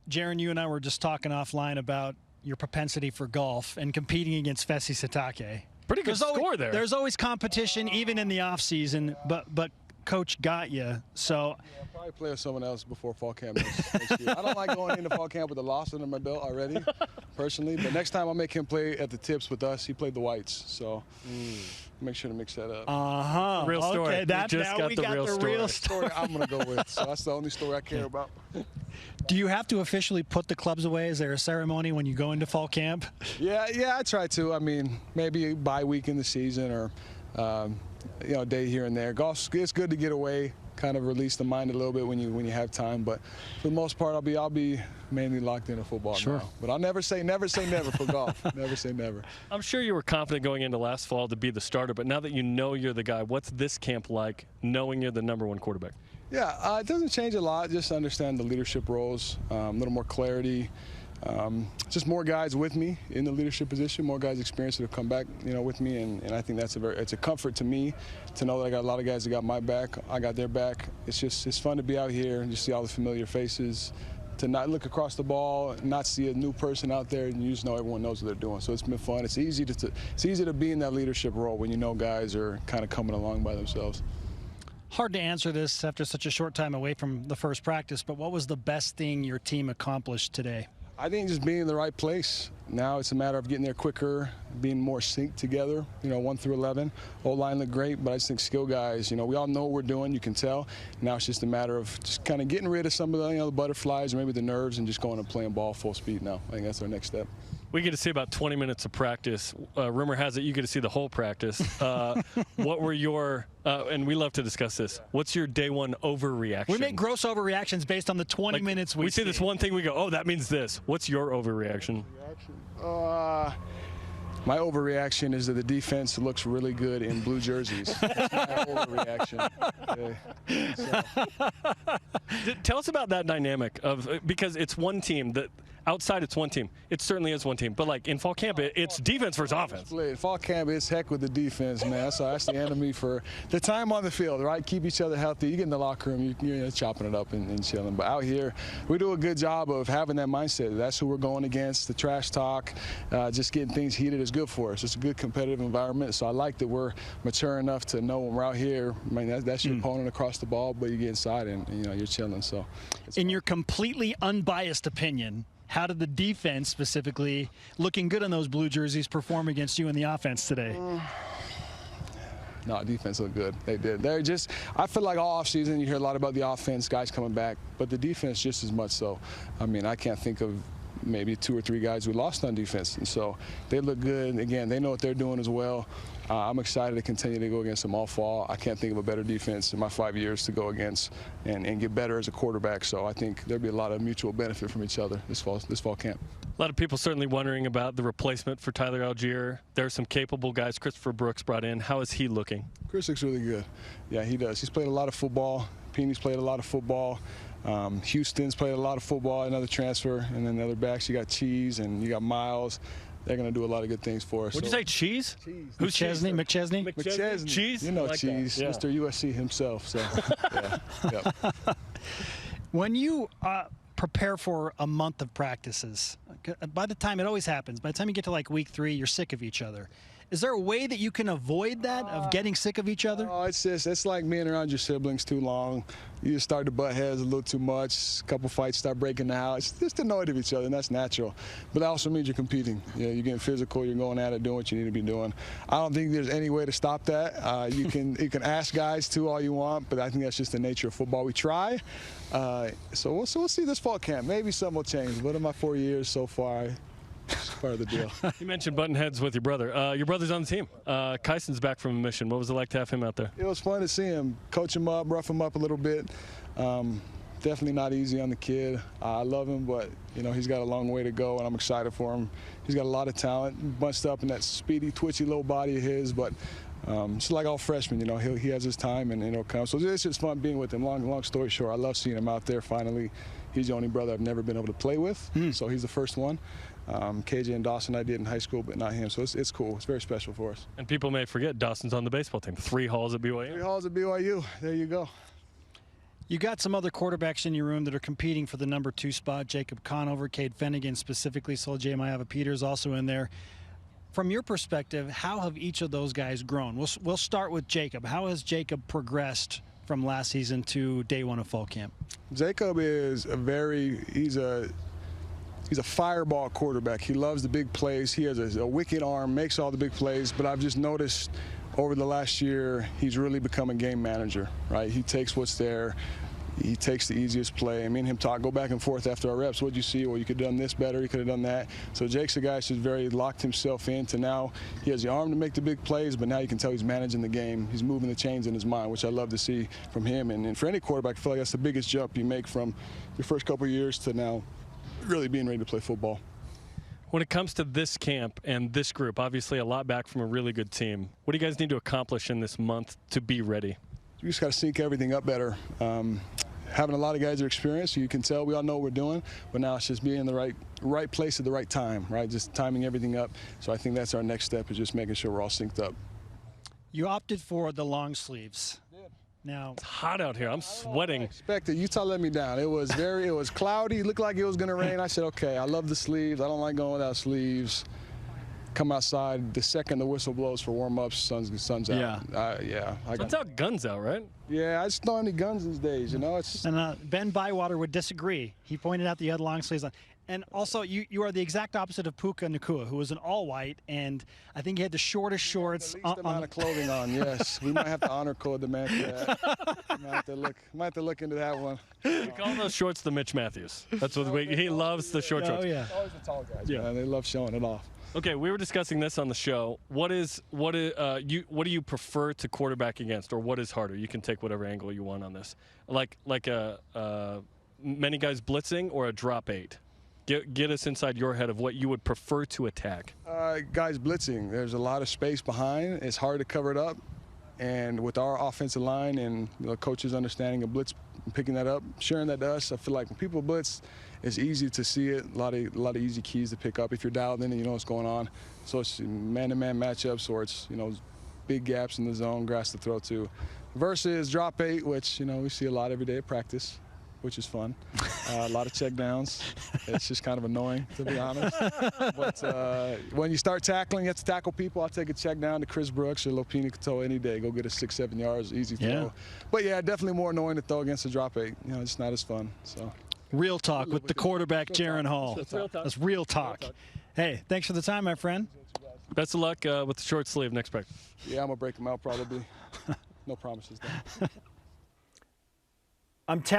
Jaren, you and I were just talking offline about your propensity for golf and competing against Fesi Sitake. Pretty good score there. There's always competition, even in the off season, but Coach got you. So yeah, I'll probably play with someone else before fall camp next year. I don't like going into fall camp with a loss under my belt already, personally. But next time I'll make him play at the tips with us. He played the whites, so make sure to mix that up. Real story. Okay, we got the real story. I'm gonna go with. So that's the only story I care about. Do you have to officially put the clubs away? Is there a ceremony when you go into fall camp? Yeah, I try to. I mean, maybe a bye week in the season or a day here and there. Golf, it's good to get away, kind of release the mind a little bit when you have time. But for the most part, I'll be mainly locked into football now. But I'll never say never for golf. Never say never. I'm sure you were confident going into last fall to be the starter, but now that you know you're the guy, what's this camp like, knowing you're the #1 quarterback? Yeah, it doesn't change a lot. Just understand the leadership roles, a little more clarity. Just more guys with me in the leadership position, more guys experienced that have come back, with me, and I think it's a comfort to me to know that I got a lot of guys that got my back, I got their back. It's fun to be out here and just see all the familiar faces, to not look across the ball, not see a new person out there, and you just know everyone knows what they're doing. So it's been fun. It's easy to be in that leadership role when you know guys are kind of coming along by themselves. Hard to answer this after such a short time away from the first practice, but what was the best thing your team accomplished today? I think just being in the right place. Now it's a matter of getting there quicker, being more synced together, 1 through 11. O-line looked great, but I just think skill guys, we all know what we're doing, you can tell. Now it's just a matter of just kind of getting rid of some of the, the butterflies or maybe the nerves and just going and playing ball full speed now. I think that's our next step. We get to see about 20 minutes of practice. Rumor has it you get to see the whole practice. What were your, and we love to discuss this, what's your day one overreaction? We make gross overreactions based on the 20 minutes we see. This one thing, we go, oh, that means this. What's your overreaction? My overreaction is that the defense looks really good in blue jerseys. That's my overreaction. Tell us about that dynamic of, because it's one team that outside it's one team. It certainly is one team. But like in fall camp, it's defense versus offense. Fall camp, it's heck with the defense, man. So that's the enemy for the time on the field, right? Keep each other healthy. You get in the locker room, you're chopping it up and chilling. But out here, we do a good job of having that mindset. That's who we're going against. The trash talk, just getting things heated is good for us. It's a good competitive environment. So I like that we're mature enough to know when we're out here, I mean, that's your opponent across the ball, but you get inside and you're chilling. So in your completely unbiased opinion, how did the defense specifically, looking good in those blue jerseys, perform against you in the offense today? No, defense looked good. They did. They're just, I feel like all offseason you hear a lot about the offense, guys coming back, but the defense just as much so. I mean, I can't think of maybe 2 or 3 guys who lost on defense. And so they look good. Again, they know what they're doing as well. I'm excited to continue to go against them all fall. I can't think of a better defense in my 5 years to go against and get better as a quarterback. So I think there'll be a lot of mutual benefit from each other this fall camp. A lot of people certainly wondering about the replacement for Tyler Algier. There are some capable guys Christopher Brooks brought in. How is he looking? Chris looks really good. Yeah, he does. He's played a lot of football. Peeney's played a lot of football. Houston's played a lot of football, another transfer. And then the other backs, you got Cheese and you got Miles. They're going to do a lot of good things for us. What'd you say, Cheese? Cheese. Who's McChesney? McChesney. Cheese? You know like Cheese, yeah. Mr. USC himself. So, yeah. Yep. When you prepare for a month of practices, by the time, it always happens, by the time you get to like week 3, you're sick of each other. Is there a way that you can avoid that, of getting sick of each other? Oh, it's like being around your siblings too long. You just start to butt heads a little too much. A couple fights start breaking out. It's just annoyed of each other, and that's natural. But that also means you're competing. You're getting physical. You're going at it, doing what you need to be doing. I don't think there's any way to stop that. You can ask guys to all you want, but I think that's just the nature of football. We try. So we'll see this fall camp. Maybe something will change. But in my 4 years so far, it's part of the deal. You mentioned button heads with your brother. Your brother's on the team. Kyson's back from a mission. What was it like to have him out there? It was fun to see him, coach him up, rough him up a little bit. Definitely not easy on the kid. I love him, but he's got a long way to go, and I'm excited for him. He's got a lot of talent, bunched up in that speedy, twitchy little body of his, but just like all freshmen, he has his time and it'll come. So it's just fun being with him. Long story short, I love seeing him out there finally. He's the only brother I've never been able to play with, so he's the first one. KJ and Dawson I did in high school, but not him. So it's cool. It's very special for us. And people may forget Dawson's on the baseball team. 3 halls at BYU. 3 halls at BYU. There you go. You got some other quarterbacks in your room that are competing for the number 2 spot. Jacob Conover, Cade Finnegan specifically, J. Maiava Peters also in there. From your perspective, how have each of those guys grown? We'll start with Jacob. How has Jacob progressed from last season to day one of fall camp? Jacob is he's a fireball quarterback. He loves the big plays. He has a wicked arm, makes all the big plays, but I've just noticed over the last year, he's really become a game manager, right? He takes what's there. He takes the easiest play. Me and him go back and forth after our reps. What'd you see? Well, you could have done this better. You could have done that. So Jake's a guy who's very locked himself into now. He has the arm to make the big plays, but now you can tell he's managing the game. He's moving the chains in his mind, which I love to see from him. And for any quarterback, I feel like that's the biggest jump you make from your first couple of years to now really being ready to play football. When it comes to this camp and this group, obviously a lot back from a really good team, what do you guys need to accomplish in this month to be ready? You just got to sync everything up better. Having a lot of guys that are experienced, you can tell we all know what we're doing, but now it's just being in the right place at the right time, right? Just timing everything up. So I think that's our next step, is just making sure we're all synced up. You opted for the long sleeves. Now, it's hot out here. I'm sweating. I expected. Utah let me down. It was cloudy. It looked like it was going to rain. I said, okay, I love the sleeves. I don't like going without sleeves. Come outside the second the whistle blows for warm-ups, sun's out. Sun's out, guns out, right? Yeah, I just don't have any guns these days, you know. And Ben Bywater would disagree. He pointed out that you had long sleeves on. And also, you are the exact opposite of Puka Nacua, who was an all-white, and I think he had the shortest shorts. The least amount of clothing on, yes. We might have to honor code the man for that. might have to look into that one. We call those shorts the Mitch Matthews. That's what he loves, the short shorts. Oh, yeah. Always the tall guys, man. They love showing it off. Okay, we were discussing this on the show. What do you prefer to quarterback against, or what is harder? You can take whatever angle you want on this. Like many guys blitzing or a drop 8. Get us inside your head of what you would prefer to attack. Guys blitzing. There's a lot of space behind. It's hard to cover it up, and with our offensive line and coaches understanding of blitz, picking that up, sharing that to us, I feel like when people blitz, it's easy to see it. A lot of easy keys to pick up if you're dialed in and you know what's going on. So it's man-to-man matchups, or it's big gaps in the zone, grass to throw to, versus drop 8, which we see a lot every day at practice, which is fun. A lot of check downs. It's just kind of annoying, to be honest. But when you start tackling, you have to tackle people. I'll take a check down to Chris Brooks or Lopini Katoa any day. Go get a 6-7 yards, easy throw. Yeah. But yeah, definitely more annoying to throw against a drop 8. It's not as fun. So. Real talk with the quarterback, Jaren Hall. That's real talk. Hey, thanks for the time, my friend. Best of luck with the short sleeve next practice. Yeah, I'm going to break them out probably. No promises, though. I'm telling